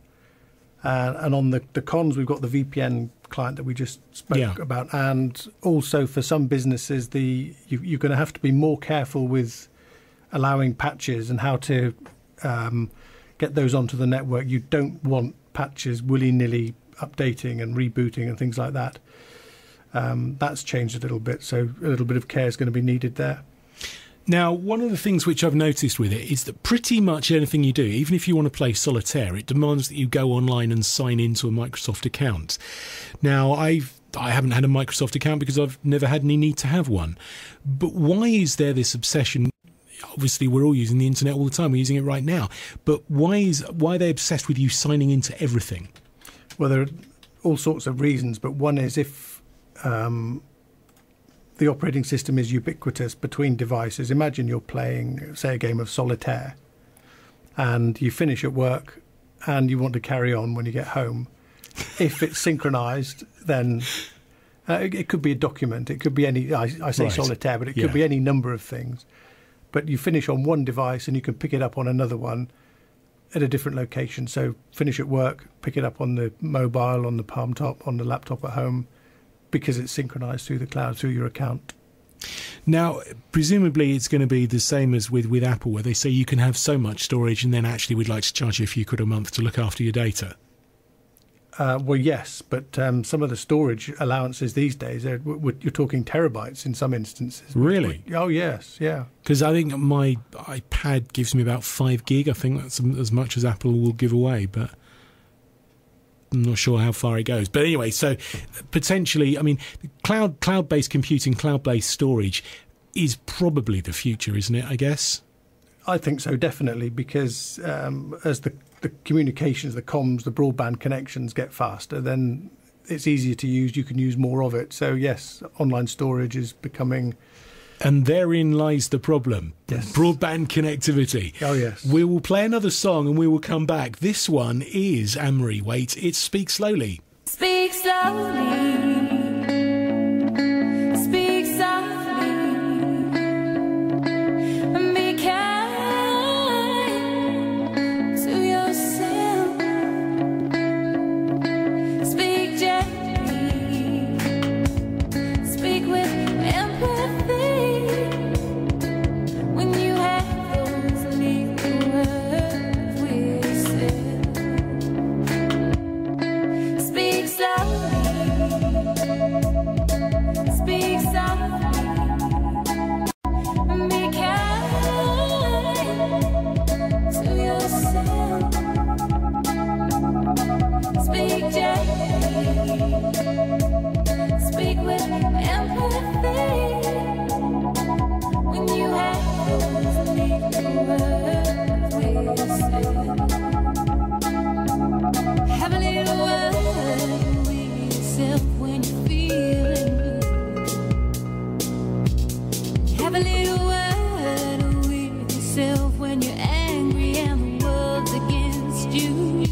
C: And on the cons, we've got the VPN client that we just spoke about. And also for some businesses, you're going to have to be more careful with allowing patches and how to get those onto the network. You don't want patches willy-nilly updating and rebooting and things like that. That's changed a little bit, so a little bit of care is going to be needed there.
B: Now, one of the things which I've noticed with it is that pretty much anything you do, even if you want to play solitaire, it demands that you go online and sign into a Microsoft account. Now, I haven't had a Microsoft account because I've never had any need to have one. But why is there this obsession? Obviously, we're all using the internet all the time. We're using it right now. But why are they obsessed with you signing into everything?
C: Well, there are all sorts of reasons, but one is if the operating system is ubiquitous between devices. Imagine you're playing, say, a game of solitaire, and you finish at work and you want to carry on when you get home. If it's synchronized, then it could be a document. It could be any, I say
B: Right.
C: solitaire, but it could be any number of things. But you finish on one device and you can pick it up on another one at a different location. So finish at work, pick it up on the mobile, on the palm top, on the laptop at home, because it's synchronized through the cloud, through your account.
B: Now, presumably it's going to be the same as with Apple, where they say you can have so much storage and then actually we'd like to charge you a few quid a month to look after your data.
C: Well, yes, but some of the storage allowances these days, you're talking terabytes in some instances.
B: Really?
C: Oh, yes, yeah.
B: Because I think my iPad gives me about 5 gig. I think that's as much as Apple will give away, but I'm not sure how far it goes. But anyway, so potentially, I mean, cloud-based computing, cloud-based storage is probably the future, isn't it, I guess?
C: I think so, definitely, because as the communications, the comms, the broadband connections get faster, then it's easier to use. You can use more of it. So, yes, online storage is becoming...
B: And therein lies the problem.
C: Yes.
B: Broadband connectivity.
C: Oh, yes.
B: We will play another song and we will come back. This one is, Anne-Marie, wait, it's Speak Slowly.
I: Speak slowly. Speak softly. And be kind to yourself. Speak gently. Speak with empathy. When you have those little words we said. Speak slowly. Speak softly. And be kind to yourself. Speak gently. Speak with empathy. When you have those little words we said. Have a little word with yourself when you're feeling blue. Have a little word with yourself when you're angry and the world's against you.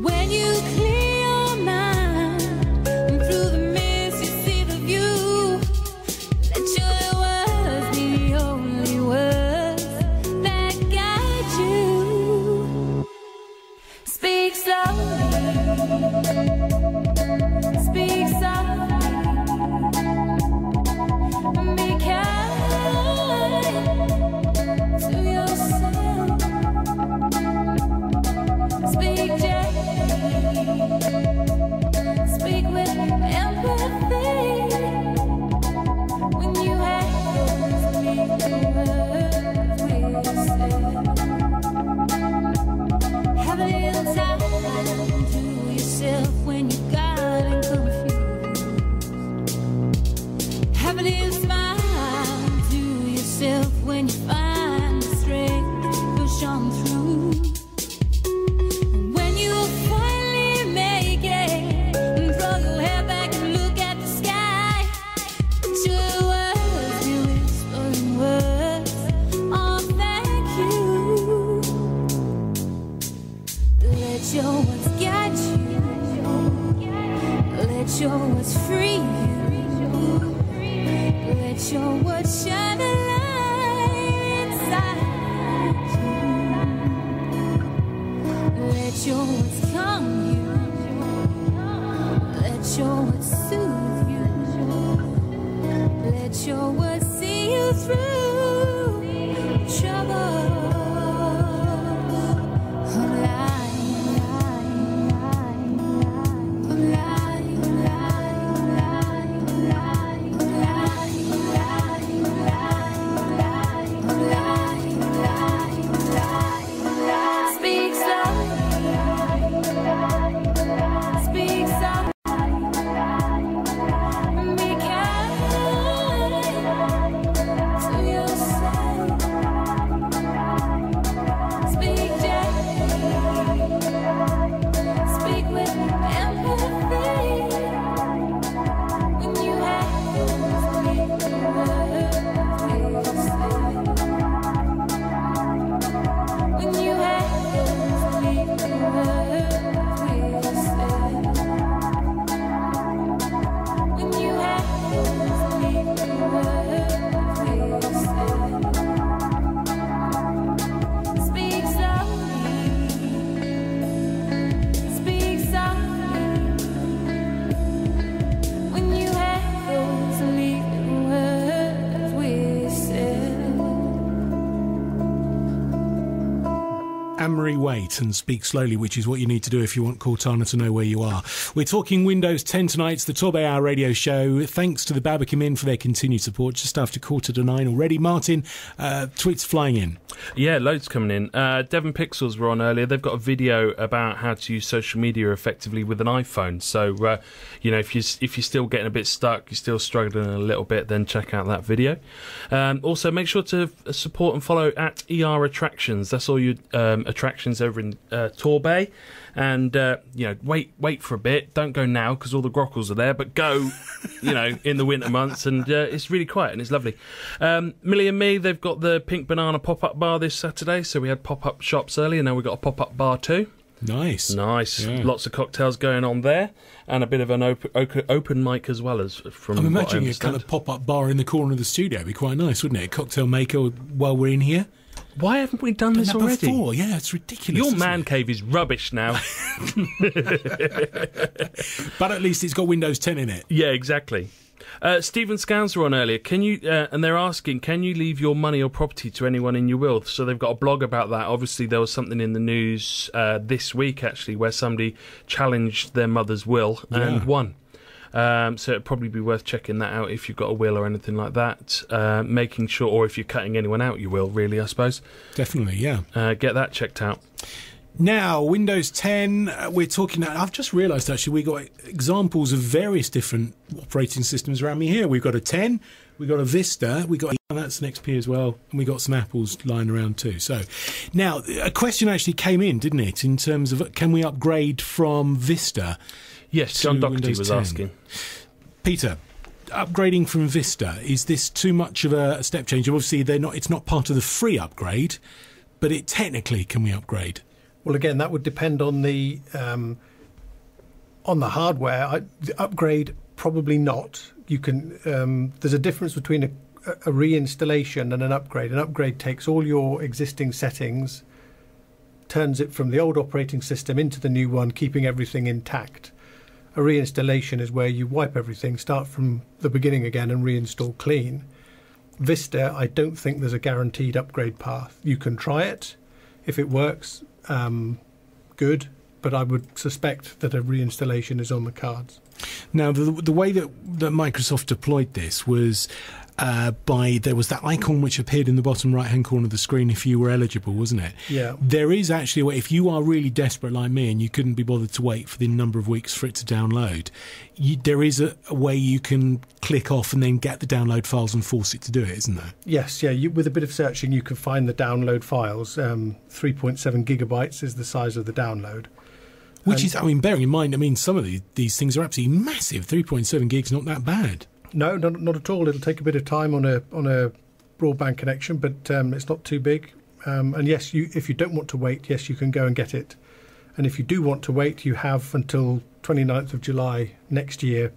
I: When you clear your mind and through the mist you see the view, let your words be the only words that guide you. Speak slowly. Speak softly. And be kind to yourself. Speak gently. Speak with empathy. When you have those little words we said. Have a little time to yourself when you're got and confused. Have a little smile to yourself when you find the strength to push on through. When you finally make it and throw your hair back and look at the sky, let your words be whispering words. Oh, thank you. Let your words guide you. Let your words free you. Let your words shine a light
B: Anne-Marie, wait and speak slowly, which is what you need to do if you want Cortana to know where you are. We're talking Windows 10 tonight. It's the TorbayHour radio show. Thanks to the Babacom Inn for their continued support. Just after 8:45 already. Martin, tweets flying in.
D: Yeah, loads coming in. Devon Pixels were on earlier. They've got a video about how to use social media effectively with an iPhone. So, you know, if you're still getting a bit stuck, you're still struggling a little bit, then check out that video. Also, make sure to support and follow at ER Attractions. That's all your attractions over in Torbay. And, you know, wait for a bit. Don't go now because all the grockles are there, but go, you know, in the winter months. And it's really quiet and it's lovely. Millie and Me, they've got the Pink Banana pop-up bar this Saturday. So we had pop-up shops early and now we've got a pop-up bar too. Nice. Yeah. Lots of cocktails going on there and a bit of an open mic as well as from
B: I'm
D: what I
B: imagining a kind of pop-up bar in the corner of the studio would be quite nice, wouldn't it? A cocktail maker while we're in here.
D: Why haven't we done this already?
B: Before? Yeah, it's ridiculous.
D: Your man cave is rubbish now.
B: But at least it's got Windows 10 in it.
D: Yeah, exactly. Stephen Scans were on earlier. Can you? And they're asking, can you leave your money or property to anyone in your will? So they've got a blog about that. Obviously, there was something in the news this week, actually, where somebody challenged their mother's will and won. So it'd probably be worth checking that out if you've got a will or anything like that. Making sure, or if you're cutting anyone out, you will, really, I suppose.
B: Definitely, yeah.
D: Get that checked out.
B: Now, Windows 10, we're talking... I've just realised, actually, we got examples of various different operating systems around me here. We've got a 10, we've got a Vista, we've got... That's an XP as well, and we got some Apples lying around too. So, now, a question actually came in, didn't it, in terms of can we upgrade from Vista?
D: Yes, John Doherty was asking.
B: Peter, upgrading from Vista, is this too much of a step change? Obviously, it's not part of the free upgrade, but technically, can we upgrade?
C: Well, again, that would depend on the hardware. The upgrade, probably not. You can. There's a difference between a reinstallation and an upgrade. An upgrade takes all your existing settings, turns it from the old operating system into the new one, keeping everything intact. A reinstallation is where you wipe everything, start from the beginning again and reinstall clean. Vista, I don't think there's a guaranteed upgrade path. You can try it. If it works, good, but I would suspect that a reinstallation is on the cards.
B: Now, the way that Microsoft deployed this was there was that icon which appeared in the bottom right-hand corner of the screen if you were eligible, wasn't it?
C: Yeah.
B: There is actually a way, if you are really desperate like me and you couldn't be bothered to wait for the number of weeks for it to download, there is a way you can click off and then get the download files and force it to do it, isn't there?
C: Yes, yeah. With a bit of searching, you can find the download files. 3.7 gigabytes is the size of the download.
B: Which is, I mean, bearing in mind, some of these things are absolutely massive. 3.7 gigs, not that bad.
C: No, not at all. It'll take a bit of time on a broadband connection, but it's not too big. And yes, if you don't want to wait, yes, you can go and get it. And if you do want to wait, you have until 29th of July next year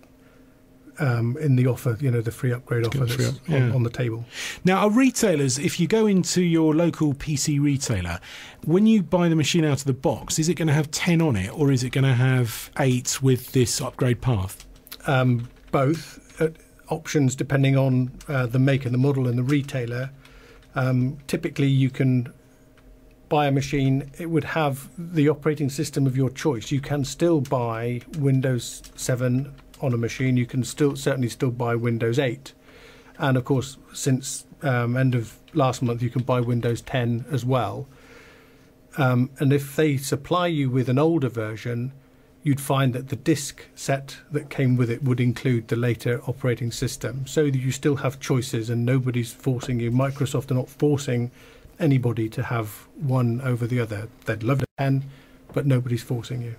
C: in the offer, the free upgrade offer that's on the table.
B: Now, are retailers, if you go into your local PC retailer, when you buy the machine out of the box, is it going to have 10 on it or is it going to have 8 with this upgrade path?
C: Both. Options depending on the make and the model and the retailer. Typically, you can buy a machine, it would have the operating system of your choice. You can still buy Windows 7 on a machine. You can certainly still buy Windows 8. And of course, since end of last month, you can buy Windows 10 as well. And if they supply you with an older version, you'd find that the disk set that came with it would include the later operating system, so that you still have choices and nobody's forcing you. Microsoft are not forcing anybody to have one over the other. They'd love to 10, but nobody's forcing you.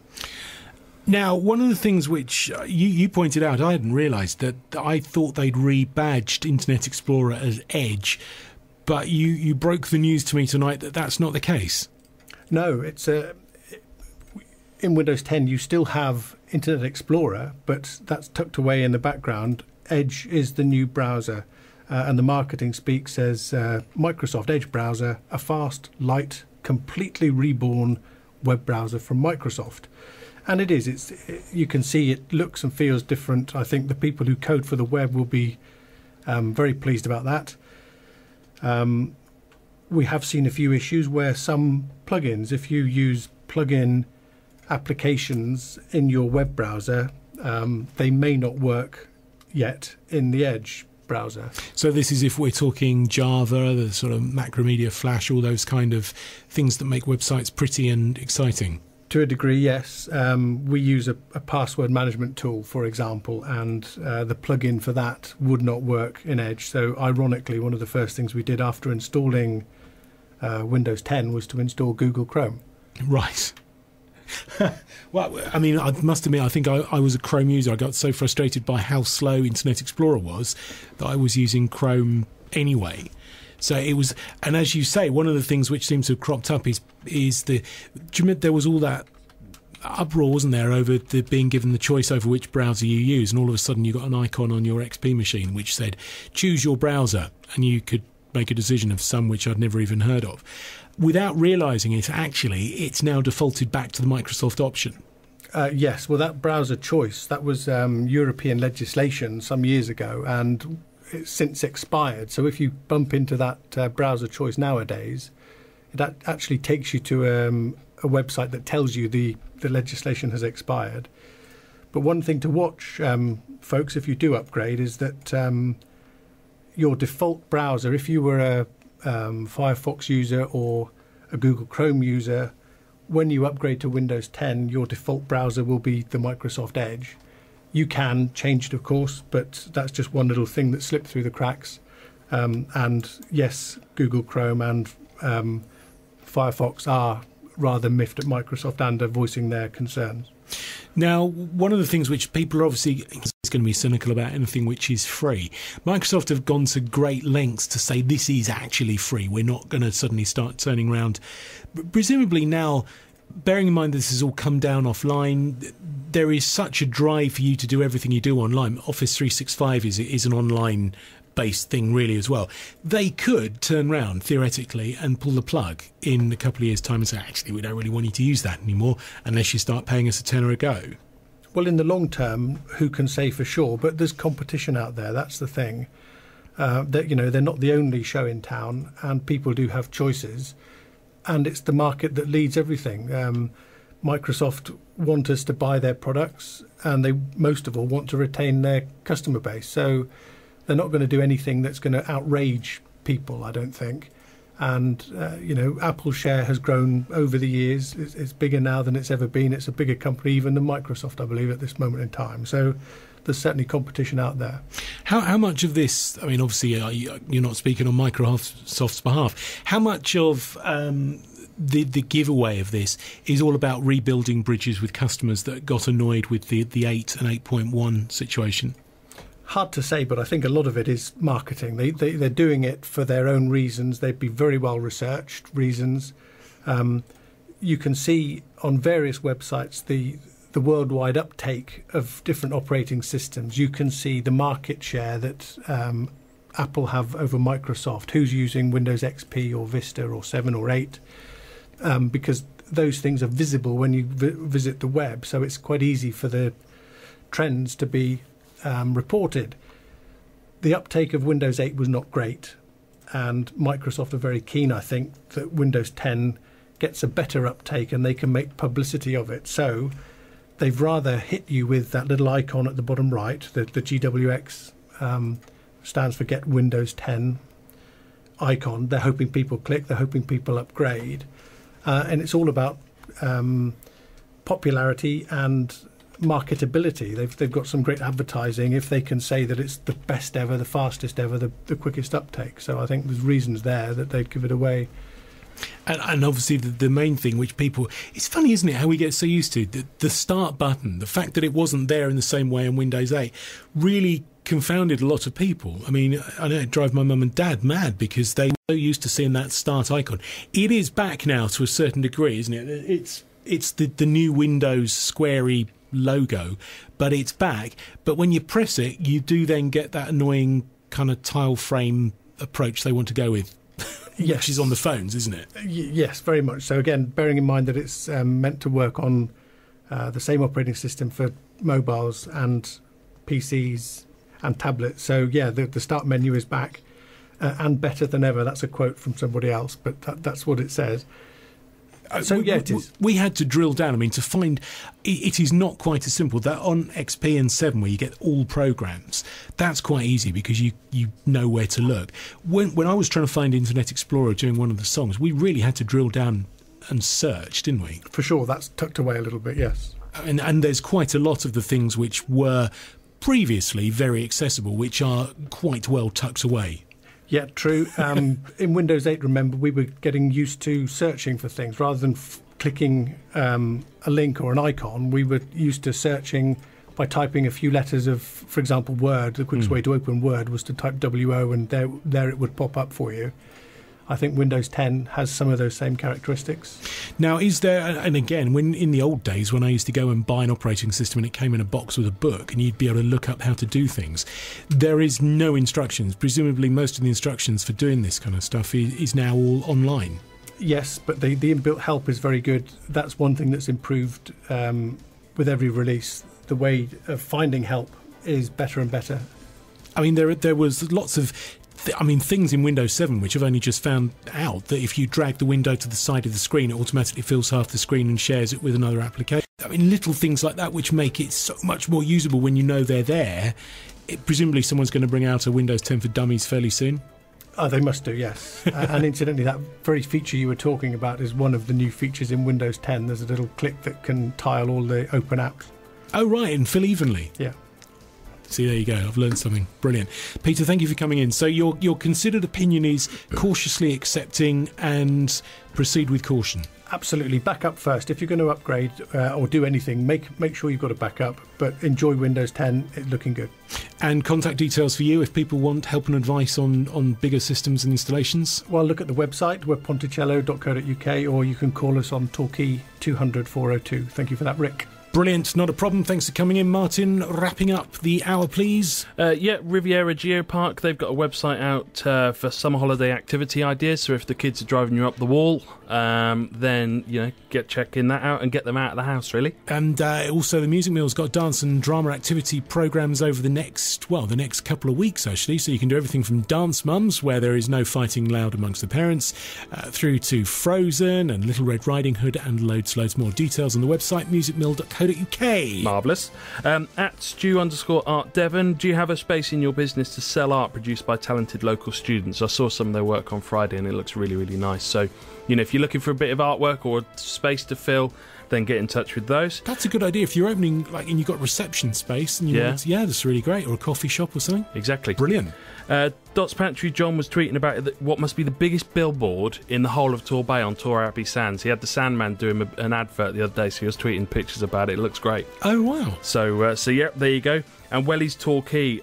B: Now, one of the things which you pointed out, I hadn't realised, that I thought they'd rebadged Internet Explorer as Edge, but you broke the news to me tonight that that's not the case.
C: No, it's in Windows 10 you still have Internet Explorer, but that's tucked away in the background. Edge is the new browser, and the marketing speak says Microsoft Edge browser, a fast, light, completely reborn web browser from Microsoft. And it is. You can see it looks and feels different. I think the people who code for the web will be very pleased about that. we have seen a few issues where some plugins, if you use plugin applications in your web browser, they may not work yet in the Edge browser.
B: So this is if we're talking Java, the sort of Macromedia, Flash, all those kind of things that make websites pretty and exciting.
C: To a degree, yes. We use a password management tool, for example, and the plugin for that would not work in Edge. So ironically, one of the first things we did after installing Windows 10 was to install Google Chrome.
B: Right. Well, I mean, I must admit, I think I was a Chrome user. I got so frustrated by how slow Internet Explorer was that I was using Chrome anyway. So it was, and as you say, one of the things which seems to have cropped up is do you remember there was all that uproar, wasn't there, over being given the choice over which browser you use, and all of a sudden you got an icon on your XP machine which said, choose your browser, and you could make a decision of some which I'd never even heard of. Without realising it, actually, it's now defaulted back to the Microsoft option.
C: Yes, well, that browser choice, that was European legislation some years ago, and it's since expired. So if you bump into that browser choice nowadays, it actually takes you to a website that tells you the legislation has expired. But one thing to watch, folks, if you do upgrade, is that your default browser, if you were a Firefox user or a Google Chrome user, when you upgrade to Windows 10, your default browser will be the Microsoft Edge. You can change it, of course, but that's just one little thing that slipped through the cracks. And yes, Google Chrome and Firefox are rather miffed at Microsoft and are voicing their concerns.
B: Now, one of the things which people are obviously is going to be cynical about anything which is free. Microsoft have gone to great lengths to say this is actually free. We're not going to suddenly start turning around. Presumably now, bearing in mind this has all come down offline, there is such a drive for you to do everything you do online. Office 365 is an online based thing really as well. They could turn round theoretically and pull the plug in a couple of years' time and say, actually, we don't really want you to use that anymore unless you start paying us a tenner a go.
C: Well, in the long term, who can say for sure? But there's competition out there. That's the thing. That, you know, they're not the only show in town, and people do have choices. And it's the market that leads everything. Microsoft want us to buy their products, and they most of all want to retain their customer base. So they're not going to do anything that's going to outrage people, I don't think. And, you know, Apple's share has grown over the years. It's bigger now than it's ever been. It's a bigger company even than Microsoft, I believe, at this moment in time. So there's certainly competition out there.
B: How much of this, I mean, obviously you're not speaking on Microsoft's behalf, how much of the giveaway of this is all about rebuilding bridges with customers that got annoyed with the 8 and 8.1 situation?
C: Hard to say, but I think a lot of it is marketing. They're doing it for their own reasons. They'd be very well researched reasons. You can see on various websites the worldwide uptake of different operating systems. You can see the market share that Apple have over Microsoft, who's using Windows XP or Vista or 7 or 8, because those things are visible when you visit the web. So it's quite easy for the trends to be reported. The uptake of Windows 8 was not great, and Microsoft are very keen, I think, that Windows 10 gets a better uptake and they can make publicity of it. So they've rather hit you with that little icon at the bottom right, the GWX stands for Get Windows 10 icon. They're hoping people click, they're hoping people upgrade, and it's all about popularity and marketability. They've got some great advertising if they can say that it's the best ever, the fastest ever, the quickest uptake. So I think there's reasons there that they'd give it away.
B: And obviously the main thing which people, it's funny, isn't it, how we get so used to the start button, the fact that it wasn't there in the same way in Windows 8 really confounded a lot of people. I mean, I know it drove my mum and dad mad because they were so used to seeing that start icon. It is back now to a certain degree, isn't it? It's the new Windows squarey logo, but it's back. But when you press it, you do then get that annoying kind of tile frame approach they want to go with.
C: Yes.
B: Which is on the phones, isn't it?
C: Yes, very much so. Again, bearing in mind that it's meant to work on the same operating system for mobiles and PCs and tablets. So yeah, the start menu is back. and better than ever. That's a quote from somebody else, but that's what it says. So yeah, it is.
B: We had to drill down. I mean, to find it is not quite as simple. That on XP and 7, where you get all programs, that's quite easy because you know where to look. When I was trying to find Internet Explorer during one of the songs, we really had to drill down and search, didn't we?
C: For sure, that's tucked away a little bit. Yes,
B: and there's quite a lot of the things which were previously very accessible, which are quite well tucked away.
C: Yeah, true. In Windows 8, remember, we were getting used to searching for things rather than clicking a link or an icon. We were used to searching by typing a few letters of, for example, Word. The quickest way to open Word was to type WO, and there it would pop up for you. I think Windows 10 has some of those same characteristics.
B: Now, is there, and again, when in the old days when I used to go and buy an operating system and it came in a box with a book and you'd be able to look up how to do things, there is no instructions. Presumably most of the instructions for doing this kind of stuff is now all online.
C: Yes, but the inbuilt help is very good. That's one thing that's improved with every release. The way of finding help is better and better.
B: I mean, there was lots of things in Windows 7 which I've only just found out, that if you drag the window to the side of the screen, it automatically fills half the screen and shares it with another application. I mean, little things like that which make it so much more usable when you know they're there. Presumably someone's going to bring out a Windows 10 for Dummies fairly soon.
C: Oh, they must do, yes. And incidentally, that very feature you were talking about is one of the new features in Windows 10. There's a little click that can tile all the open apps.
B: Oh, right, and fill evenly.
C: Yeah.
B: See, there you go. I've learned something. Brilliant. Peter, thank you for coming in. So your considered opinion is cautiously accepting and proceed with caution.
C: Absolutely. Back up first. If you're going to upgrade or do anything, make sure you've got a backup. But enjoy Windows 10. It's looking good. And contact details for you if people want help and advice on bigger systems and installations. Well, look at the website. We're ponticello.co.uk, or you can call us on Torquay 200 402. Thank you for that, Rick. Brilliant, not a problem. Thanks for coming in, Martin. Wrapping up the hour, please.
D: Yeah, Riviera Geopark, they've got a website out for summer holiday activity ideas. So if the kids are driving you up the wall, then checking that out and get them out of the house, really. And also the Music Mill's got dance and drama activity programmes over the next couple of weeks, actually. So you can do everything from Dance Mums, where there is no fighting loud amongst the parents, through to Frozen and Little Red Riding Hood, and loads more. Details on the website musicmill.co.uk. Marvellous. At Stu_Art Devon, do you have a space in your business to sell art produced by talented local students? I saw some of their work on Friday and it looks really, really nice. So, if you're looking for a bit of artwork or space to fill, then get in touch with those. That's a good idea. If you're opening, and you've got reception space, and that's really great, or a coffee shop or something. Exactly. Brilliant. Dot's Pantry John was tweeting about what must be the biggest billboard in the whole of Torbay on Tor Abbey Sands. He had the Sandman do him an advert the other day, so he was tweeting pictures about it. It looks great. Oh, wow. So there you go. And Welly's Torquay,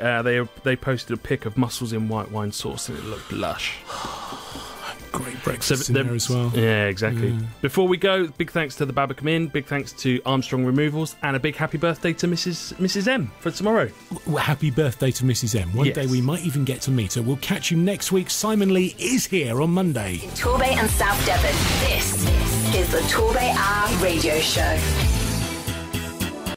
D: they posted a pic of mussels in white wine sauce, and it looked lush. Great breakfast in there as well. Yeah, exactly. Yeah. Before we go, big thanks to the Babacom Inn, big thanks to Armstrong Removals, and a big happy birthday to Mrs M for tomorrow. Well, happy birthday to Mrs M. One day we might even get to meet her. We'll catch you next week. Simon Lee is here on Monday. Torbay and South Devon, this is the Torbay Hour Radio Show.